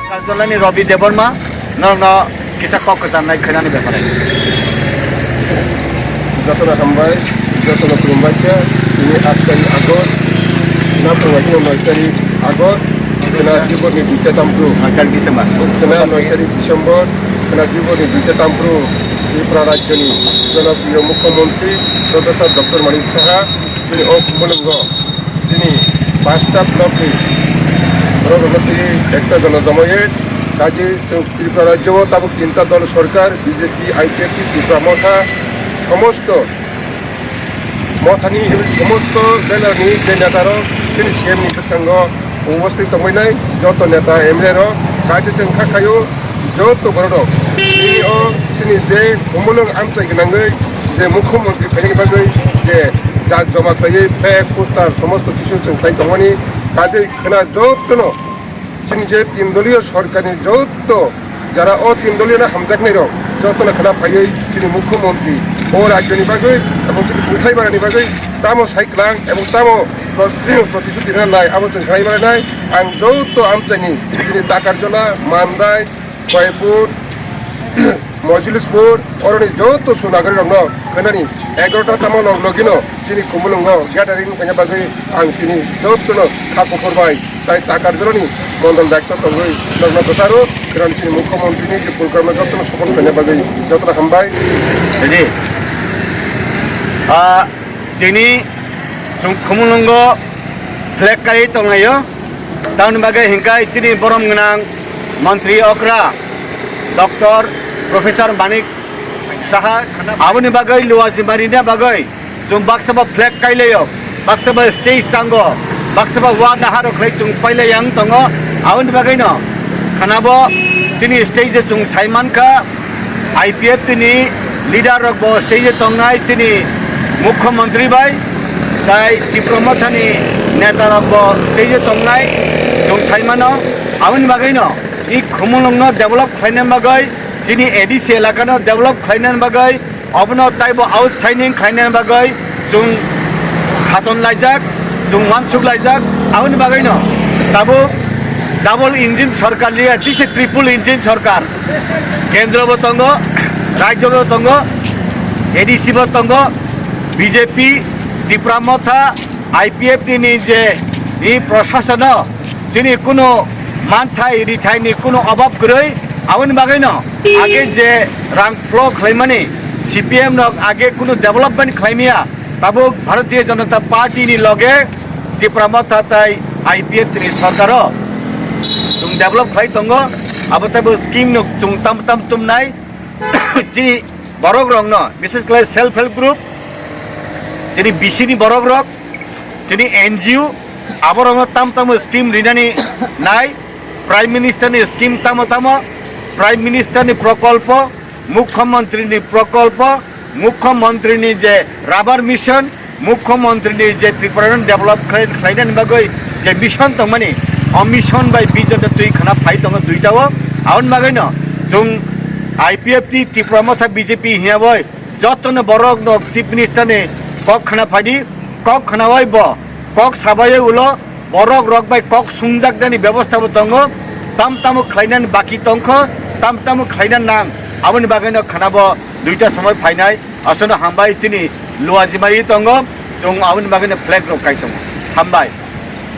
কার্যালয়নি রবি Debbarma নরন কিসা cock জানাই খৈনানি ব্যাপারে যতনা হামবাই যতনা খুলুমবাইকে তিনি 8 তারিখ আগস্ট না ফংবাইকে 9 তারিখ August kena jibut ni Duta Tampru 9 tarik Disember kena 9 tarik Disember kena jibut ni Duta Tampru di Prarajya ni Janapriya Mukhyamantri Profesor Dr. Manik Saha sini Khumulwng sini Pasta Blok ni Progati একটা জনজমায়েত কাজে ত্রিপুরা রাজ্য তাবক তিনটা দল সরকার BJP IPFT Tripura মথা সমস্ত মথানি সমস্ত বেলারনি যে নেতারা সিনি সিএমনি বসকাঙ্গ উপস্থিত হইনাই যত নেতা এমএলএ কাজে जों खाखायो যত বড় ইও সিনি যে Khumulwng আমচাই গনাঙ্গৈ যে মুখ্যমন্ত্রী ফাইনি বাগৈ যে জাক জমা খাইয়ে ফ্ল্যাগ পোস্টার সমস্ত কিছু जों খাই দমনি কাজে খনা যতনো চিনি যে তিন দলীয় সরকারি যত যারা ও তিন দলীয় না হামজাকনাই রক যতনা খনা ফাইয়ে চিনি মুখ্যমন্ত্রী ও রাজ্যনি বাগৈ এবং চিনি উঠাই বাড়ানি বাগৈ তামো সাইক্লাং এবং তামো প্রতিশ্রুতি নাই আবার जों খাই বাড়াই আং যত আমচাইনি চিনি দাকারজলা মানদাই কয়পুর মজলিসপুর অরনি যত সুনাগরি রং খনানি 11টা তামো লগিনো চিনি Khumulwng গ্যাদারিং ফাইনা বাগৈ আং তিনি যতনো খাপো করবাই তাই দাকারজলানি মন্ডল দায়িত্ব তঙ্গৈ লগ্ন প্রচারও খনানি চিনি মুখ্যমন্ত্রীনি যে প্রোগ্রামে যতনো সফল ফাইনা বাগৈ যতনা হামবাই jadi dini Khumulwng flag kai tongayo tahun bagai hingga cini borom ngenang Menteri Okra Dr. Profesor Manik Saha aboni bagai luas jimarina bagai sung baksaba flag kai leyo baksaba stage tango baksaba wa naharo khlai sung paile yang tongo aboni bagai no khanabo cini stage sung Saiman ka IPF tini leader rok bo stage tongnai cini মুখ্যমন্ত্রী ভাই তাই ত্রিপুরামথানি নেতা rock bo stage tongnai sung Saimano aboni bagai no i Khumulwng develop khlaina bagai chini ADC elakano develop khlaina bagai abono taibo outshining khlaina bagai sung khaton laijak sung mansuk laijak aboni bagai no tabo double engine সরকার লিয়ে দিছে triple engine সরকার কেন্দ্র বতঙ্গ রাজ্য বতঙ্গ ADC বতঙ্গ BJP Tripura Motha IPF ni যে এই প্রশাসন যিনি কোনো মানথাই রিথাইনি কোনো অভাব করেই আবনি বাগাই ন আগে যে রাং ফ্লো খাইমানি সিপিএম নক আগে কোনো ডেভেলপমেন্ট খাইমিয়া তাবো ভারতীয় জনতা পার্টি ni লগে ত্রিপুরা মথা তাই আইপিএফ ni সরকার जों डेभलप खाइ दङ अब तब स्किम न जों तम तम तुमनाय जि बरक रंग न विशेष करे सेल्फ हेल्प ग्रुप जि बिसिनि बरक रक जि एनजिओ अब रंग तम तम स्किम रिनानि नाय प्राइम मिनिस्टर नि स्किम तम तम प्राइम मिनिस्टर नि प्रकल्प मुख्यमंत्री नि प्रकल्प मुख्यमंत्री नि जे राबार मिशन मुख्यमंत्री नि जे त्रिपुरा डेभलप खाइनानि बागै जे मिशन तमनि मिशन बाय बिजन तुई खाना फाइ दङ दुईटाओ आउन मागैन जों आईपीएफ टी त्रिपुरा मथा बीजेपी हिया बय जतन बरक न चीफ मिनिस्टर ने कक खाना फाइदि कक खाना वय ब कक साबाय उलो बरक रक बाय कक सुंजाक दानि व्यवस्था दङ ताम ताम खाइनान बाकी तंख ताम ताम खाइनान नां आउन मागैन खाना ब दुईटा समय फाइनाय असनो हामबाय चिनि लुवाजिमारि दङ जों आउन मागैन फ्लैग रकाइ दङ हामबाय